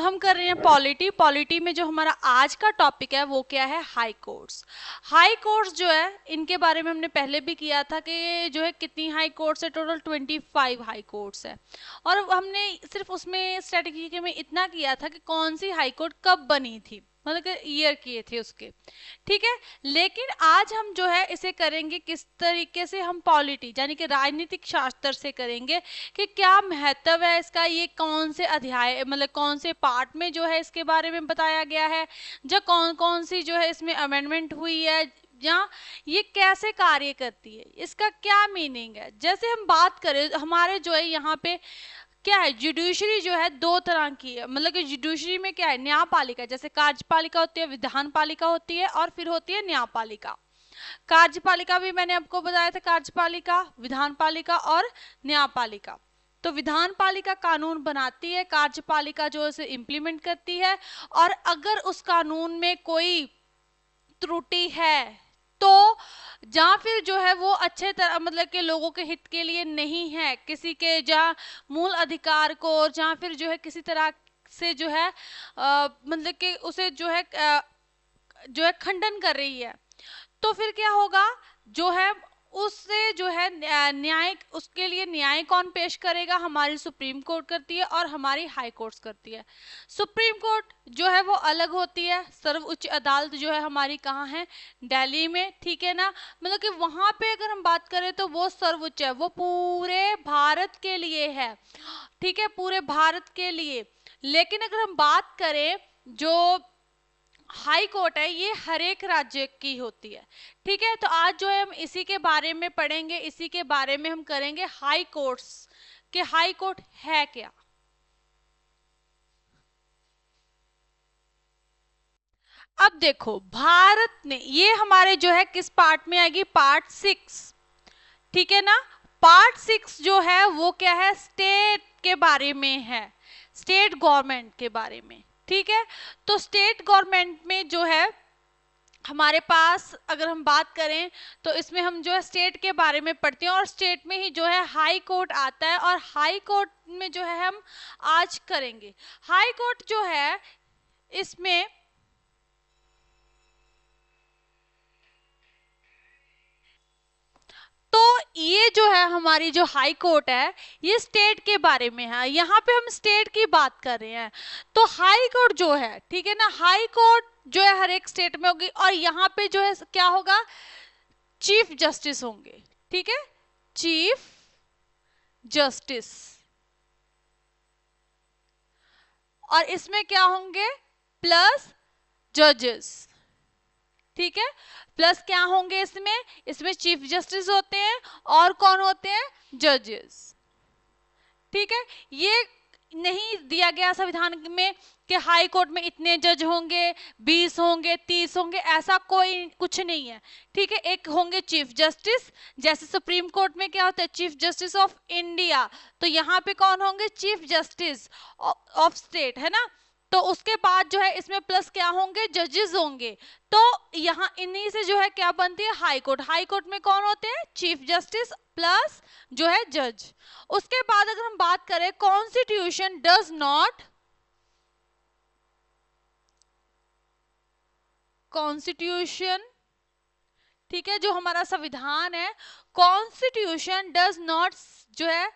तो हम कर रहे हैं पॉलिटी। पॉलिटी में जो हमारा आज का टॉपिक है वो क्या है, हाई कोर्ट्स। हाई कोर्ट्स जो है इनके बारे में हमने पहले भी किया था कि जो है कितनी हाई कोर्ट्स है, टोटल 25 हाई कोर्ट्स है। और हमने सिर्फ उसमें स्ट्रेटेजी में इतना किया था कि कौन सी हाई कोर्ट कब बनी थी, मतलब कि ईयर किए थे उसके, ठीक है। लेकिन आज हम जो है इसे करेंगे किस तरीके से, हम पॉलिटी यानी कि राजनीतिक शास्त्र से करेंगे कि क्या महत्व है इसका, ये कौन से अध्याय मतलब कौन से पार्ट में जो है इसके बारे में बताया गया है, जो कौन कौन सी जो है इसमें अमेंडमेंट हुई है, या ये कैसे कार्य करती है, इसका क्या मीनिंग है। जैसे हम बात करें हमारे जो है यहाँ पे क्या है, जुडिशरी जो है दो तरह की है, मतलब कि जुडिशरी में क्या है, न्यायपालिका, जैसे कार्यपालिका होती है, विधान पालिका होती है, और फिर होती है न्यायपालिका। कार्यपालिका भी मैंने आपको बताया था, कार्यपालिका, विधान पालिका और न्यायपालिका। तो विधान पालिका कानून बनाती है, कार्यपालिका जो है इम्प्लीमेंट करती है, और अगर उस कानून में कोई त्रुटि है तो जहाँ फिर जो है वो अच्छे तरह मतलब कि लोगों के हित के लिए नहीं है, किसी के जहाँ मूल अधिकार को, और जहाँ फिर जो है किसी तरह से जो है मतलब कि उसे जो है खंडन कर रही है, तो फिर क्या होगा, जो है उससे जो है न्याय, उसके लिए न्याय कौन पेश करेगा, हमारी सुप्रीम कोर्ट करती है और हमारी हाई कोर्ट्स करती है। सुप्रीम कोर्ट जो है वो अलग होती है, सर्वोच्च अदालत जो है हमारी कहाँ है, दिल्ली में, ठीक है ना। मतलब कि वहां पे अगर हम बात करें तो वो सर्वोच्च है, वो पूरे भारत के लिए है, ठीक है, पूरे भारत के लिए। लेकिन अगर हम बात करें जो हाई कोर्ट है ये हर एक राज्य की होती है, ठीक है। तो आज जो है हम इसी के बारे में पढ़ेंगे, इसी के बारे में हम करेंगे हाई कोर्ट्स कि हाई कोर्ट है क्या। अब देखो भारत ने, ये हमारे जो है किस पार्ट में आएगी, पार्ट 6, ठीक है ना। पार्ट 6 जो है वो क्या है, स्टेट के बारे में है, स्टेट गवर्नमेंट के बारे में, ठीक है। तो स्टेट गवर्नमेंट में जो है हमारे पास अगर हम बात करें तो इसमें हम जो है स्टेट के बारे में पढ़ते हैं, और स्टेट में ही जो है हाई कोर्ट आता है, और हाई कोर्ट में जो है हम आज करेंगे। हाई कोर्ट जो है इसमें तो ये जो है हमारी जो हाई कोर्ट है ये स्टेट के बारे में है, यहाँ पे हम स्टेट की बात कर रहे हैं। तो हाई कोर्ट जो है, ठीक है ना, हाई कोर्ट जो है हर एक स्टेट में होगी, और यहाँ पे जो है क्या होगा, चीफ जस्टिस होंगे, ठीक है, चीफ जस्टिस। और इसमें क्या होंगे, प्लस जजेस, ठीक है। प्लस क्या होंगे इसमें, इसमें चीफ जस्टिस होते हैं, और कौन होते हैं, जजेस, ठीक है। ये नहीं दिया गया संविधान में कि हाई कोर्ट में इतने जज होंगे, 20 होंगे, 30 होंगे, ऐसा कोई कुछ नहीं है, ठीक है। एक होंगे चीफ जस्टिस, जैसे सुप्रीम कोर्ट में क्या होता है, चीफ जस्टिस ऑफ इंडिया, तो यहाँ पे कौन होंगे, चीफ जस्टिस ऑफ स्टेट, है ना। तो उसके बाद जो है इसमें प्लस क्या होंगे, जजेस होंगे। तो यहाँ इन्हीं से जो है क्या बनती है, हाई कोर्ट। हाई कोर्ट में कौन होते हैं, चीफ जस्टिस प्लस जो है जज। उसके बाद अगर हम बात करें, कॉन्स्टिट्यूशन डज नॉट, कॉन्स्टिट्यूशन, ठीक है, जो हमारा संविधान है, कॉन्स्टिट्यूशन डज नॉट जो है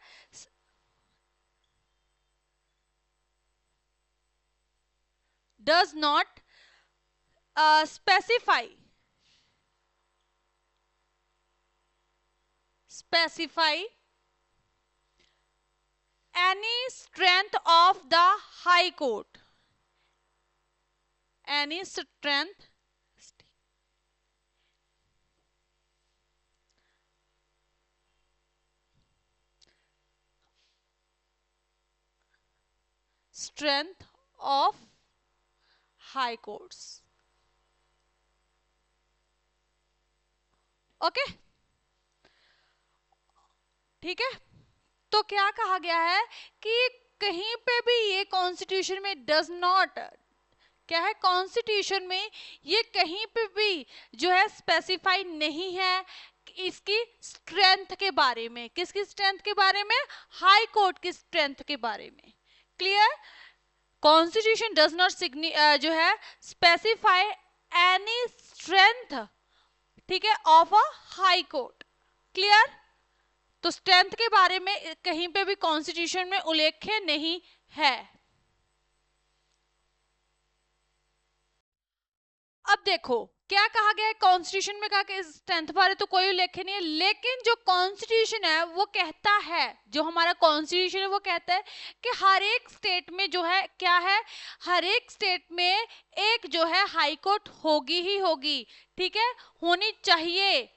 does not specify, specify any strength of the high court, any strength strength of high courts, okay, ठीक है। तो क्या कहा गया है कि कहीं पे भी ये कॉन्स्टिट्यूशन में डज नॉट, क्या है, कॉन्स्टिट्यूशन में ये कहीं पे भी जो है स्पेसिफाई नहीं है इसकी स्ट्रेंथ के बारे में, किसकी स्ट्रेंथ के बारे में, हाई कोर्ट की स्ट्रेंथ के बारे में, क्लियर। कॉन्स्टिट्यूशन डज नॉट जो है स्पेसिफाई एनी स्ट्रेंथ, ठीक है, of a high court. Clear? तो स्ट्रेंथ के बारे में कहीं पे भी कॉन्स्टिट्यूशन में उल्लेख नहीं है। अब देखो क्या कहा गया है कॉन्स्टिट्यूशन में, कहा कि स्ट्रेंथ बारे तो कोई उल्लेख नहीं है, लेकिन जो कॉन्स्टिट्यूशन है वो कहता है, जो हमारा कॉन्स्टिट्यूशन है वो कहता है कि हर एक स्टेट में जो है क्या है, हर एक स्टेट में एक जो है हाई कोर्ट होगी ही होगी, ठीक है, होनी चाहिए।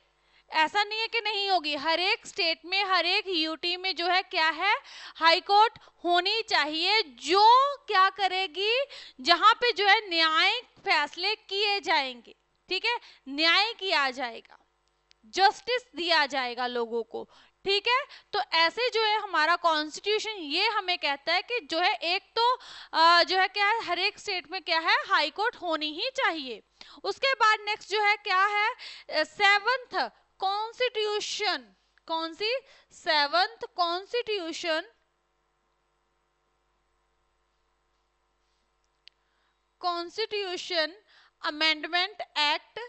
ऐसा नहीं है कि नहीं होगी, हर एक स्टेट में, हर एक यूटी में जो है क्या है, हाई कोर्ट होनी चाहिए, जो क्या करेगी, जहां पे जो है न्यायिक फैसले किए जाएंगे, ठीक है, न्याय किया जाएगा, जस्टिस दिया जाएगा लोगों को, ठीक है। तो ऐसे जो है हमारा कॉन्स्टिट्यूशन ये हमें कहता है कि जो है एक तो जो है क्या है, हर एक स्टेट में क्या है, हाई कोर्ट होनी ही चाहिए। उसके बाद नेक्स्ट जो है क्या है, सेवंथ कॉन्स्टिट्यूशन, कौन सी, seventh constitution constitution amendment act,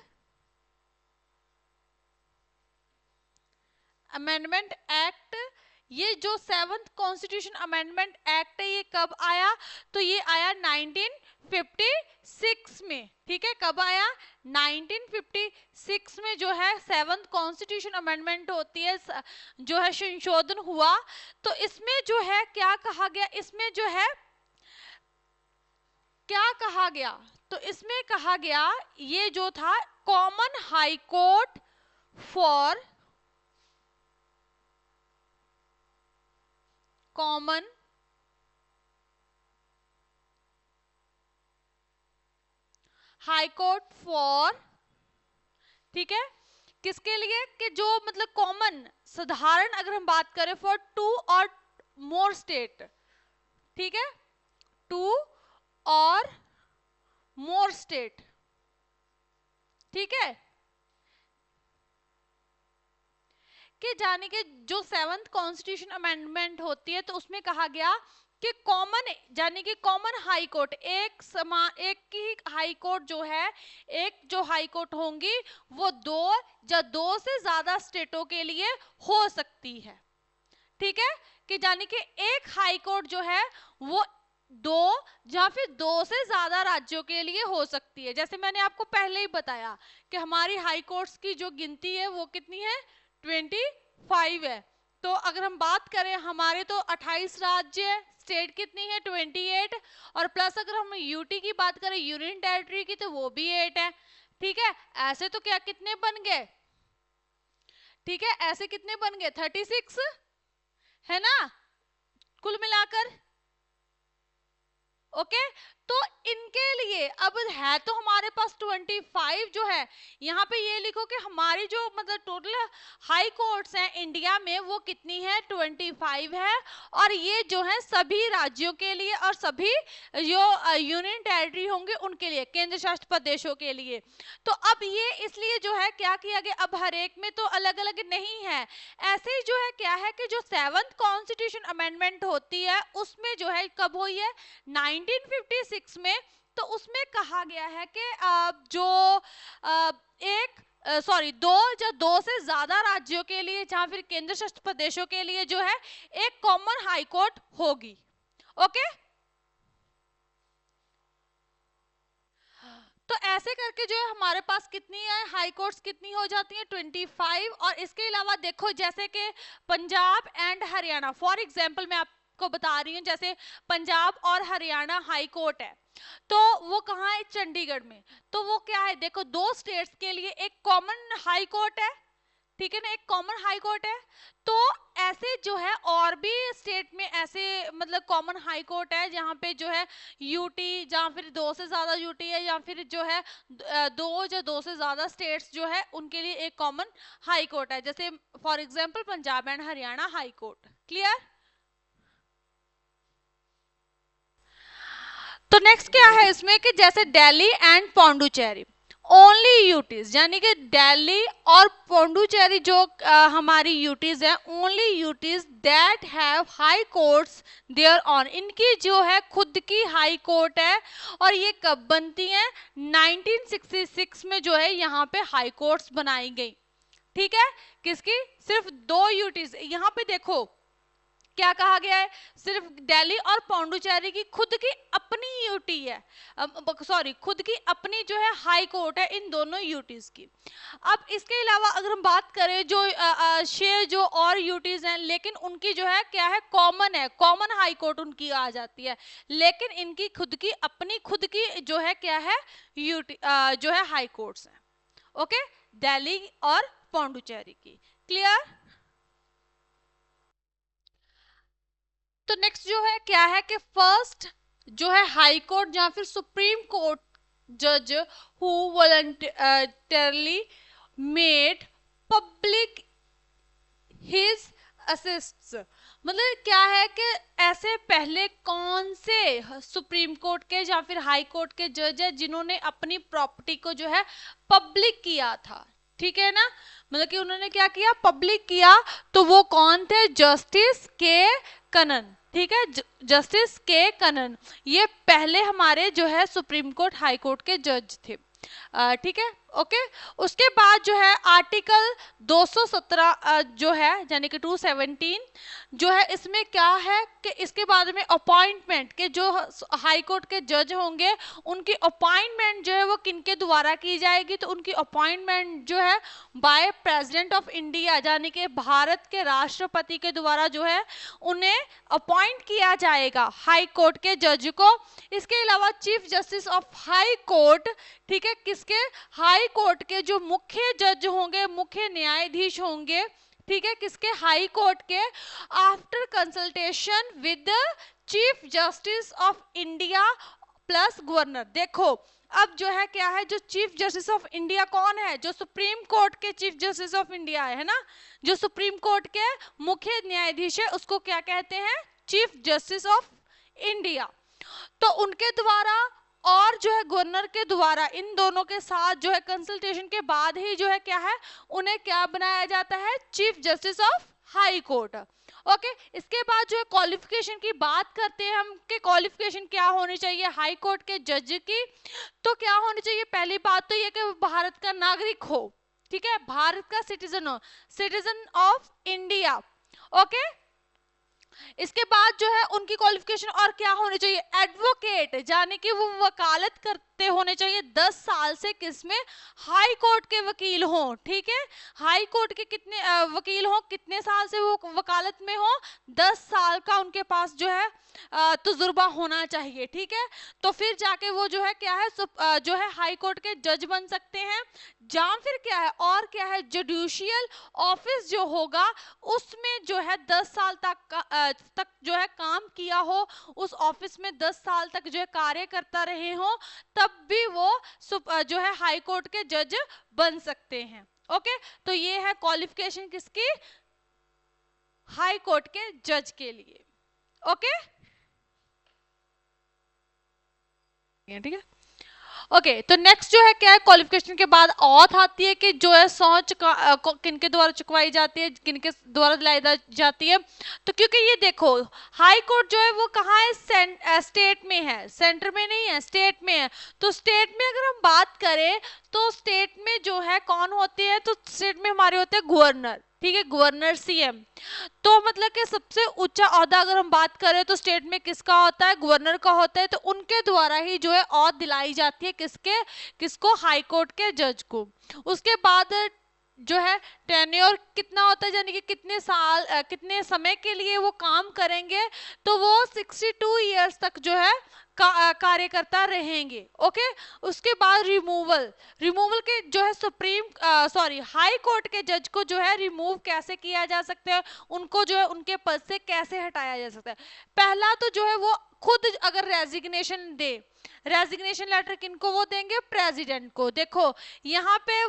amendment act, ये जो सेवंथ कॉन्स्टिट्यूशन अमेंडमेंट एक्ट है ये कब आया, तो ये आया 1956 में, ठीक है, कब आया, 1956 में जो है सेवंथ कॉन्स्टिट्यूशन अमेंडमेंट होती है, जो है संशोधन हुआ। तो इसमें जो है क्या कहा गया, इसमें जो है क्या कहा गया, तो इसमें कहा गया ये जो था common high court for common high court for, ठीक है, किसके लिए, कि जो मतलब कॉमन साधारण अगर हम बात करें फॉर टू और मोर स्टेट, ठीक है, टू और मोर स्टेट, ठीक है, कि जाने के जो सेवंथ कॉन्स्टिट्यूशन अमेंडमेंट होती है तो उसमें कहा गया कि कॉमन, यानी कि कॉमन हाई कोर्ट, एक समान, एक की हाई कोर्ट जो है, एक जो हाई कोर्ट होंगी वो दो या दो से ज्यादा स्टेटों के लिए हो सकती है, ठीक है, कि जानी कि एक हाई कोर्ट जो है वो दो या फिर दो से ज्यादा राज्यों के लिए हो सकती है। जैसे मैंने आपको पहले ही बताया कि हमारी हाई कोर्ट्स की जो गिनती है वो कितनी है, 25 है। तो अगर हम बात करें, हमारे तो 28 राज्य है, स्टेट कितनी है 28, और प्लस अगर हम यूटी की बात करें, यूनियन टेरिटरी की, तो वो भी 8 है, ठीक है। ऐसे तो क्या कितने बन गए, ठीक है, ऐसे कितने बन गए 36 है ना, कुल मिलाकर, ओके। तो इनके लिए अब है तो हमारे पास 25 जो है, यहाँ पे ये लिखो कि हमारी जो मतलब टोटल हाई कोर्ट्स हैं इंडिया में वो कितनी है, 25 है, और ये जो है सभी राज्यों के लिए और सभी जो यूनियन टेरिटरी होंगे उनके लिए, केंद्र शासित प्रदेशों के लिए। तो अब ये इसलिए जो है क्या किया गया, अब हर एक में तो अलग अलग नहीं है, ऐसे ही जो है क्या है कि जो सेवंथ कॉन्स्टिट्यूशन अमेंडमेंट होती है उसमें जो है कब हुई है, 1956 में। तो उसमें कहा गया है कि जो एक सॉरी दो या दो से ज्यादा राज्यों के लिए या फिर केंद्र शासित प्रदेशों के लिए जो है एक कॉमन हाई कोर्ट होगी, ओके। तो ऐसे करके जो है हमारे पास कितनी है हाई कोर्ट्स, कितनी हो जाती है 25। और इसके अलावा देखो जैसे कि Punjab and Haryana, for example मैं आपको बता रही हूँ, जैसे पंजाब और हरियाणा हाई कोर्ट है, तो वो कहाँ है, चंडीगढ़ में। तो वो क्या है, देखो दो स्टेट्स के लिए एक कॉमन हाई कोर्ट है, ठीक है ना, एक कॉमन हाई कोर्ट है। तो ऐसे जो है और भी स्टेट में ऐसे मतलब कॉमन हाई कोर्ट है जहाँ पे जो है यूटी या फिर दो से ज्यादा यूटी है, या फिर जो है दो या दो से ज्यादा स्टेट्स जो है उनके लिए एक कॉमन हाई कोर्ट है, जैसे for example Punjab and Haryana high court. Clear? तो नेक्स्ट क्या है इसमें कि जैसे Delhi and Pondicherry, only UTs, यानी कि दिल्ली और पोंडुचेरी जो हमारी यूटीज है, only UTs that have high courts there on, इनकी जो है खुद की हाई कोर्ट है। और ये कब बनती है? 1966 में जो है यहाँ पे हाई कोर्ट्स बनाई गई। ठीक है, किसकी? सिर्फ 2 यूटीज। यहाँ पे देखो क्या कहा गया है, सिर्फ दिल्ली और पौंडुचेरी की खुद की अपनी यूटी है, सॉरी खुद की अपनी जो है हाई कोर्ट है इन दोनों यूटीज की। अब इसके अलावा अगर हम बात करें जो शेयर जो और यूटीज हैं, लेकिन उनकी जो है क्या है, कॉमन है, कॉमन हाई कोर्ट उनकी आ जाती है, लेकिन इनकी खुद की अपनी खुद की जो है क्या है, यूटी जो है हाई कोर्ट्स है। ओके, दिल्ली और पौंडुचेरी की। क्लियर? तो नेक्स्ट जो है क्या है कि फर्स्ट जो है हाई कोर्ट या फिर सुप्रीम कोर्ट जज who voluntarily made public his assists, मतलब क्या है कि ऐसे पहले कौन से सुप्रीम कोर्ट के या फिर हाई कोर्ट के जज है जिन्होंने अपनी प्रॉपर्टी को जो है पब्लिक किया था। ठीक है ना, मतलब कि उन्होंने क्या किया, पब्लिक किया। तो वो कौन थे? जस्टिस के कनन। ठीक है, जस्टिस के कनन, ये पहले हमारे जो है सुप्रीम कोर्ट हाई कोर्ट के जज थे। ठीक है, ओके। उसके बाद जो है आर्टिकल 217 जो है यानी कि 217 जो है, इसमें क्या है कि इसके बाद में अपॉइंटमेंट के जो हाई कोर्ट के जज होंगे उनकी अपॉइंटमेंट जो है वो किनके द्वारा की जाएगी? तो उनकी अपॉइंटमेंट जो है बाय प्रेसिडेंट ऑफ इंडिया, यानी कि भारत के राष्ट्रपति के द्वारा जो है उन्हें अपॉइंट किया जाएगा हाई कोर्ट के जज को। इसके अलावा chief justice of high court, ठीक है, किसके? हाई कोर्ट के जो मुख्य जज होंगे, मुख्य न्यायाधीश होंगे, ठीक है, किसके? हाई कोर्ट के, after consultation with chief justice of India plus governor. देखो अब जो है क्या है, जो चीफ जस्टिस ऑफ इंडिया कौन है? जो सुप्रीम कोर्ट के चीफ जस्टिस ऑफ इंडिया है ना, जो सुप्रीम कोर्ट के मुख्य न्यायाधीश है उसको क्या कहते हैं? Chief justice of India. तो उनके द्वारा और जो है गवर्नर के द्वारा, इन दोनों के साथ जो है कंसल्टेशन के बाद ही जो है क्या है, उन्हें क्या बनाया जाता है? Chief justice of high court. Okay, इसके बाद जो है क्वालिफिकेशन की बात करते हैं हम कि क्वालिफिकेशन क्या होनी चाहिए हाई कोर्ट के जज की। तो क्या होनी चाहिए? पहली बात तो ये कि भारत का नागरिक हो, ठीक है, भारत का सिटीजन हो, सिटीजन ऑफ इंडिया। ओके, इसके बाद जो है उनकी क्वालिफिकेशन और क्या होनी चाहिए? एडवोकेट, यानी कि वो वकालत करते होने चाहिए 10 साल से, किसमें? हाई कोर्ट के वकील हो। ठीक है, हाई कोर्ट के कितने वकील हो, कितने साल से वो वकालत में हो? 10 साल का उनके पास जो है तजुर्बा होना चाहिए। ठीक है, तो फिर जाके वो जो है क्या है, जो है हाई कोर्ट के जज बन सकते हैं। या फिर क्या है, और क्या है, जुडिशियल ऑफिस जो होगा उसमें जो है 10 साल तक जो है काम किया हो, उस ऑफिस में 10 साल तक जो है कार्य करता रहे हो, तब भी वो जो है हाई कोर्ट के जज बन सकते हैं। ओके, तो ये है क्वालिफिकेशन किसकी? हाई कोर्ट के जज के लिए। ओके, ठीक है। ओके, तो नेक्स्ट जो है क्या है, क्वालिफिकेशन के बाद ऑथ आती है कि जो है सोच किनके द्वारा चुकवाई जाती है, किनके द्वारा दिलाई जाती है। तो क्योंकि ये देखो हाई कोर्ट जो है वो कहाँ है? स्टेट में है, सेंटर में नहीं है, स्टेट में है। तो स्टेट में अगर हम बात करें तो स्टेट में जो है कौन होते हैं? तो स्टेट में हमारे होते हैं गवर्नर। ठीक है, गवर्नर सीएम। तो मतलब कि सबसे ऊंचा ओहदा अगर हम बात करें तो स्टेट में किसका होता है? गवर्नर का होता है। तो उनके द्वारा ही जो है औहद दिलाई जाती है किसको? हाई कोर्ट के जज को। उसके बाद जो है टेन्योर कितना होता है, यानी कि कितने साल कितने समय के लिए वो काम करेंगे? तो वो 62 ईयर्स तक जो है कार्य करता रहेंगे। ओके, उसके बाद रिमूवल के जो है हाई कोर्ट के जज को जो है रिमूव कैसे किया जा सकता है, उनको जो है उनके पद से कैसे हटाया जा सकता है? पहला तो जो है वो खुद अगर रेजिग्नेशन दे, रेजिग्नेशन लेटर किनको वो देंगे? प्रेसिडेंट को। देखो यहाँ पे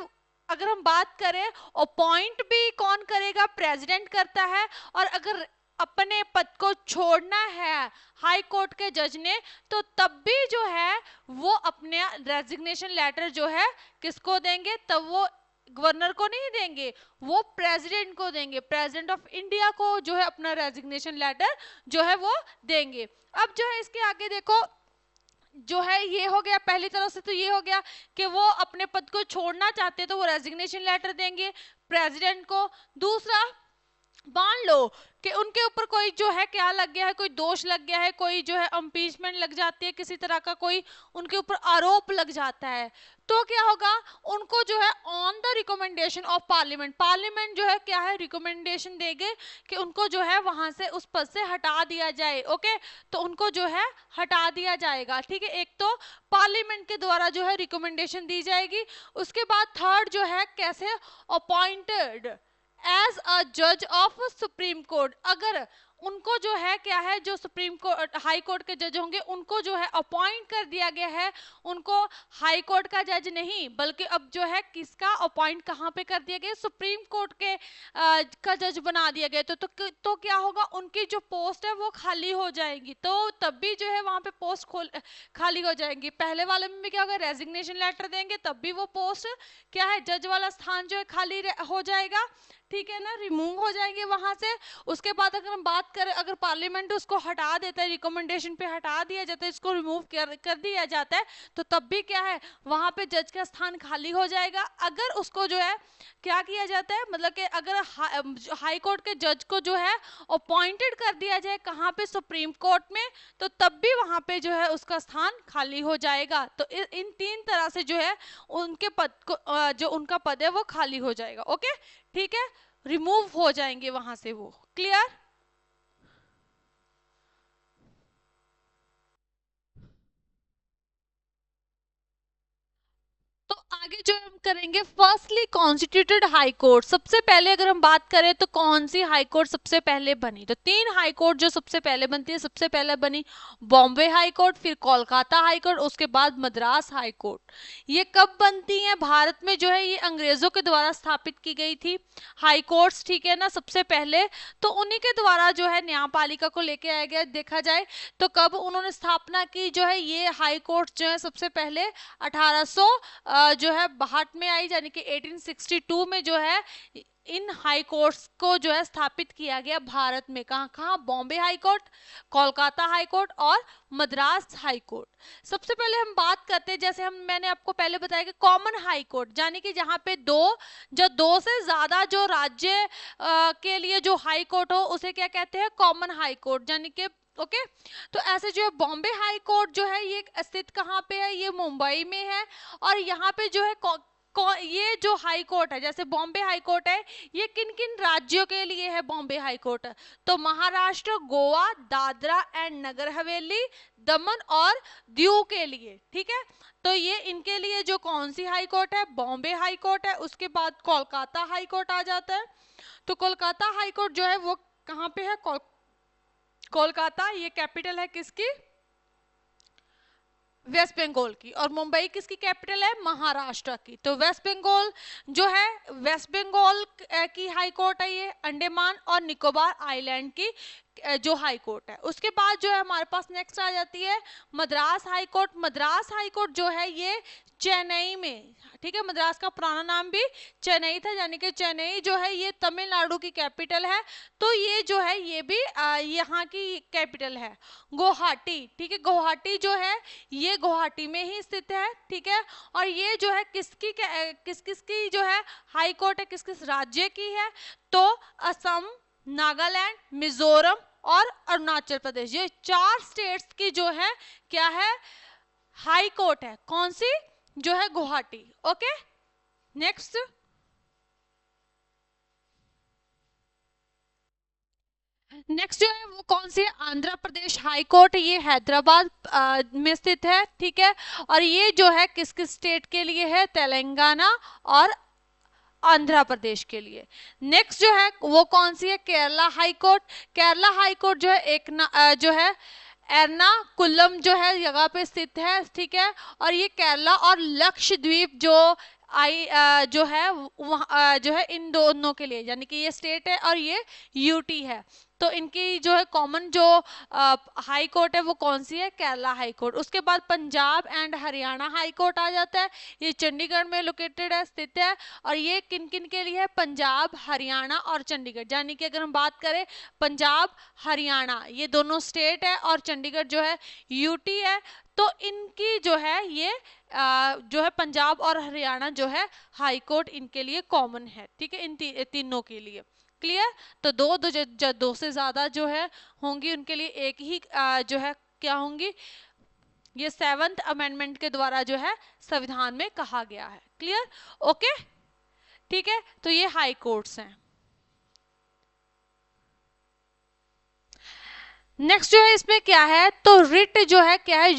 अगर हम बात करें अपॉइंट भी कौन करेगा? प्रेसिडेंट करता है। और अगर अपने पद को छोड़ना है हाई कोर्ट के जज ने, तो तब भी जो है वो अपने रेजिग्नेशन लेटर जो है किसको देंगे, तब वो गवर्नर को नहीं देंगे, वो प्रेसिडेंट को देंगे, प्रेसिडेंट ऑफ इंडिया को जो है अपना रेजिग्नेशन लेटर जो है वो देंगे। अब जो है इसके आगे देखो, जो है ये हो गया पहली तरफ से, तो ये हो गया कि वो अपने पद को छोड़ना चाहते हैं तो वो रेजिग्नेशन लेटर देंगे प्रेसिडेंट को। दूसरा, मान लो कि उनके ऊपर कोई जो है क्या लग गया है, कोई दोष लग गया है, कोई जो है इम्पीचमेंट लग जाती है, किसी तरह का कोई उनके ऊपर आरोप लग जाता है, तो क्या होगा, उनको जो है on the recommendation of parliament, parliament जो है क्या है रिकमेंडेशन देंगे कि उनको जो है वहां से उस पद से हटा दिया जाए। ओके, तो उनको जो है हटा दिया जाएगा। ठीक है, एक तो पार्लियामेंट के द्वारा जो है रिकमेंडेशन दी जाएगी। उसके बाद थर्ड जो है कैसे, अपॉइंटेड एज अ जज ऑफ सुप्रीम कोर्ट, अगर उनको जो है क्या है, जो सुप्रीम कोर्ट हाई कोर्ट के जज होंगे उनको जो है अपॉइंट कर दिया गया है, उनको हाई कोर्ट का जज नहीं बल्कि अब जो है किसका अपॉइंट कहाँ पे कर दिया गया, सुप्रीम कोर्ट के का जज बना दिया गया। तो क्या होगा, उनकी जो पोस्ट है वो खाली हो जाएगी, तो तब भी जो है वहां पे पोस्ट खाली हो जाएंगी। पहले वाले में भी क्या होगा, रेजिग्नेशन लेटर देंगे तब भी वो पोस्ट क्या है, जज वाला स्थान जो है खाली हो जाएगा। ठीक है ना, रिमूव हो जाएंगे वहां से। उसके बाद अगर हम बात करें, अगर पार्लियामेंट उसको हटा देता है, रिकमेंडेशन पे हटा दिया जाता है, इसको रिमूव कर दिया जाता है, तो तब भी क्या है, वहां पे जज का स्थान खाली हो जाएगा। अगर उसको जो है क्या किया जाता है, मतलब कि अगर हाई कोर्ट के जज को जो है अपॉइंटेड कर दिया जाए कहाँ पे, सुप्रीम कोर्ट में, तो तब भी वहां पे जो है उसका स्थान खाली हो जाएगा। तो इन तीन तरह से जो है उनके पद को जो उनका पद है वो खाली हो जाएगा। ओके, ठीक है, रिमूव हो जाएंगे वहां से वो। क्लियर? तो आगे जो हम करेंगे, फर्स्टली कॉन्स्टिट्यूटेड हाई कोर्ट। सबसे पहले अगर हम बात करें तो कौन सी हाई कोर्ट सबसे पहले बनी, तो तीन हाई कोर्ट जो सबसे पहले बनती है, सबसे पहले बनी बॉम्बे हाई कोर्ट, फिर कोलकाता हाई कोर्ट, उसके बाद मद्रास हाई कोर्ट। ये कब बनती हैं भारत में, जो है ये अंग्रेजों के द्वारा स्थापित की गई थी हाई कोर्ट्स। ठीक है ना, सबसे पहले तो उन्हीं के द्वारा जो है न्यायपालिका को लेके आया गया। देखा जाए तो कब उन्होंने स्थापना की, जो है ये हाई कोर्ट जो है सबसे पहले 1800 जो है 62 में आई, यानी कि 1862 में जो है इन हाई कोर्ट्स को जो है स्थापित किया गया भारत में। कहाँ कहाँ, Bombay high court, Kolkata high court और मद्रास हाई कोर्ट। सबसे पहले हम बात करते हैं, जैसे मैंने आपको पहले बताया कि कॉमन हाई कोर्ट, यानी कि जहाँ पे दो से ज्यादा जो राज्य के लिए जो हाई कोर्ट हो उसे क्या कहते हैं, कॉमन हाई कोर्ट, यानी कि ओके। तो ऐसे जो है बॉम्बे हाई कोर्ट जो है ये स्थित कहाँ पे है, ये मुंबई में है। और यहाँ पे जो है ये जो हाई कोर्ट है, जैसे बॉम्बे हाई कोर्ट है, ये किन किन राज्यों के लिए है बॉम्बे हाई कोर्ट, तो महाराष्ट्र, गोवा, दादरा एंड नगर हवेली, दमन और दीव के लिए। ठीक है, तो ये इनके लिए जो कौन सी हाई कोर्ट है, बॉम्बे हाई कोर्ट है। उसके बाद कोलकाता हाई कोर्ट आ जाता है। तो कोलकाता हाई कोर्ट जो है वो कहाँ पे है, कोलकाता, ये कैपिटल है किसकी, वेस्ट बंगाल की। और मुंबई किसकी कैपिटल है, महाराष्ट्र की। तो वेस्ट बंगाल जो है, वेस्ट बंगाल की हाई कोर्ट है ये, अंडमान और निकोबार आइलैंड की जो हाई कोर्ट है। उसके बाद जो है हमारे पास नेक्स्ट आ जाती है Madras high court. Madras high court जो है ये चेन्नई में, ठीक है, मद्रास का पुराना नाम भी चेन्नई था, यानी कि चेन्नई जो है ये तमिलनाडु की कैपिटल है। तो ये जो है ये भी यहाँ की कैपिटल है। गुवाहाटी, ठीक है, गुवाहाटी जो है ये गुवाहाटी में ही स्थित है। ठीक है, और ये जो है किस किस की जो है हाई कोर्ट है, किस किस राज्य की है, तो असम, नागालैंड, मिजोरम और अरुणाचल प्रदेश, ये 4 स्टेट्स की जो है क्या है, हाई कोर्ट है। कौन सी, जो है गुवाहाटी। ओके, नेक्स्ट जो है वो कौन सी है, आंध्र प्रदेश हाई कोर्ट, ये हैदराबाद में स्थित है। ठीक है, और ये जो है किस किस स्टेट के लिए है, तेलंगाना और आंध्र प्रदेश के लिए। नेक्स्ट जो है वो कौन सी है, Kerala high court. Kerala high court जो है जो है एर्नाकुलम जो है जगह पे स्थित है। ठीक है, और ये केरला और लक्षद्वीप जो जो है जो है इन दोनों के लिए, यानी कि ये स्टेट है और ये यूटी है। तो इनकी जो है कॉमन जो हाई कोर्ट है वो कौन सी है, केरला हाई कोर्ट। उसके बाद Punjab and Haryana high court आ जाता है, ये चंडीगढ़ में लोकेटेड है, स्थित है। और ये किन किन के लिए है, पंजाब, हरियाणा और चंडीगढ़। यानी कि अगर हम बात करें पंजाब हरियाणा ये दोनों स्टेट है और चंडीगढ़ जो है यूटी है, तो इनकी जो है ये जो है पंजाब और हरियाणा जो है हाई कोर्ट इनके लिए कॉमन है, ठीक है, इन तीनों के लिए। क्लियर। तो दो से ज्यादा जो है होंगी उनके लिए एक ही जो है क्या होंगी, ये 7th अमेंडमेंट के द्वारा जो है संविधान में कहा गया है। क्लियर। ओके ठीक है, तो ये हाई कोर्ट्स हैं। नेक्स्ट जो है इसमें क्या है, तो रिट जो है क्या है,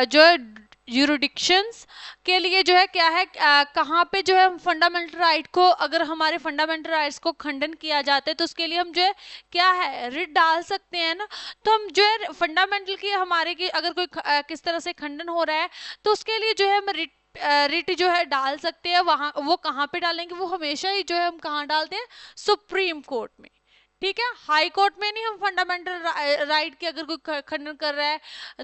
जो है यूरिडिक्शंस के लिए जो है क्या है, कहाँ पे जो है हम फंडामेंटल राइट को, अगर हमारे फंडामेंटल राइट्स को खंडन किया जाता है तो उसके लिए हम जो है क्या है, रिट डाल सकते हैं ना। तो हम जो है फंडामेंटल की हमारे की अगर कोई किस तरह से खंडन हो रहा है तो उसके लिए जो है हम रिट जो है डाल सकते हैं। वहां वो कहाँ पे डालेंगे, वो हमेशा ही जो है हम कहाँ डालते हैं, सुप्रीम कोर्ट में। ठीक है, हाई कोर्ट में नहीं। हम फंडामेंटल राइट की अगर कोई खंडन कर रहा है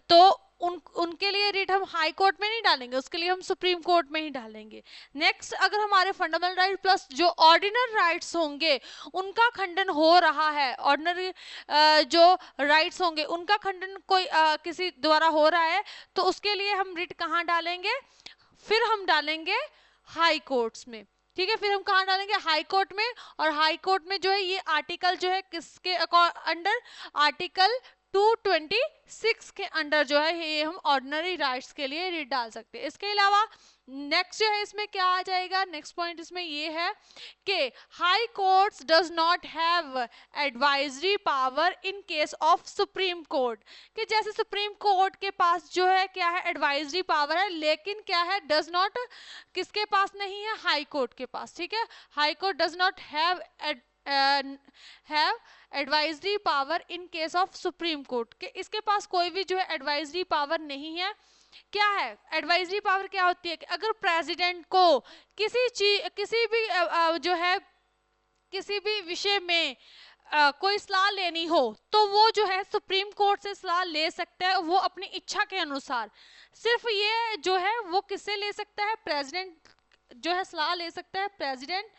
तो उनके लिए रिट हम हाई कोर्ट में नहीं डालेंगे, उसके लिए हम सुप्रीम कोर्ट में ही डालेंगे। नेक्स्ट, अगर हमारे फंडामेंटल राइट प्लस जो ऑर्डिनरी राइट्स होंगे उनका खंडन हो रहा है, ऑर्डिनरी जो राइट्स होंगे उनका खंडन कोई किसी द्वारा हो रहा है, तो उसके लिए हम रिट कहाँ डालेंगे, फिर हम डालेंगे हाई कोर्ट्स में। ठीक है, फिर हम कहाँ डालेंगे, हाई कोर्ट में। और हाई कोर्ट में जो है ये आर्टिकल जो है किसके अंडर, आर्टिकल 226 के अंडर जो है ये हम ऑर्डिनरी राइट्स के लिए रिट डाल सकते हैं। इसके अलावा नेक्स्ट जो है इसमें क्या आ जाएगा, नेक्स्ट पॉइंट इसमें ये है कि high courts does not have advisory power in case of supreme court, कि जैसे सुप्रीम कोर्ट के पास जो है क्या है, एडवाइजरी पावर है, लेकिन क्या है, डज नॉट किसके पास नहीं है, हाई कोर्ट के पास। ठीक है, high court does not have advisory power in case of supreme court, के इसके पास कोई भी जो है एडवाइजरी पावर नहीं है। क्या है एडवाइजरी पावर, क्या होती है कि अगर प्रेसिडेंट को किसी भी जो है किसी भी विषय में कोई सलाह लेनी हो तो वो जो है सुप्रीम कोर्ट से सलाह ले सकता है, वो अपनी इच्छा के अनुसार। सिर्फ ये जो है वो किससे ले सकता है, प्रेसिडेंट जो है सलाह ले सकता है प्रेसिडेंट,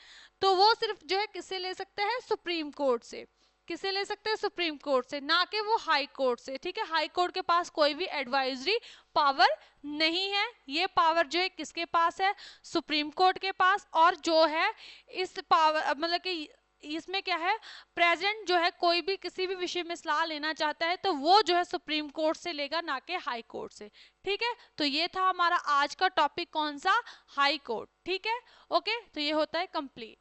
तो वो सिर्फ जो है किससे ले सकता है, सुप्रीम कोर्ट से। किसे ले सकते हैं, सुप्रीम कोर्ट से, ना कि वो हाई कोर्ट से। ठीक है, हाई कोर्ट के पास कोई भी एडवाइजरी पावर नहीं है, ये पावर जो है किसके पास है, सुप्रीम कोर्ट के पास। और जो है इस पावर मतलब कि इसमें क्या है, प्रेसिडेंट जो है कोई भी किसी भी विषय में सलाह लेना चाहता है तो वो जो है सुप्रीम कोर्ट से लेगा, ना कि हाई कोर्ट से। ठीक है, तो ये था हमारा आज का टॉपिक, कौन सा, हाई कोर्ट। ठीक है, ओके, तो ये होता है कंप्लीट।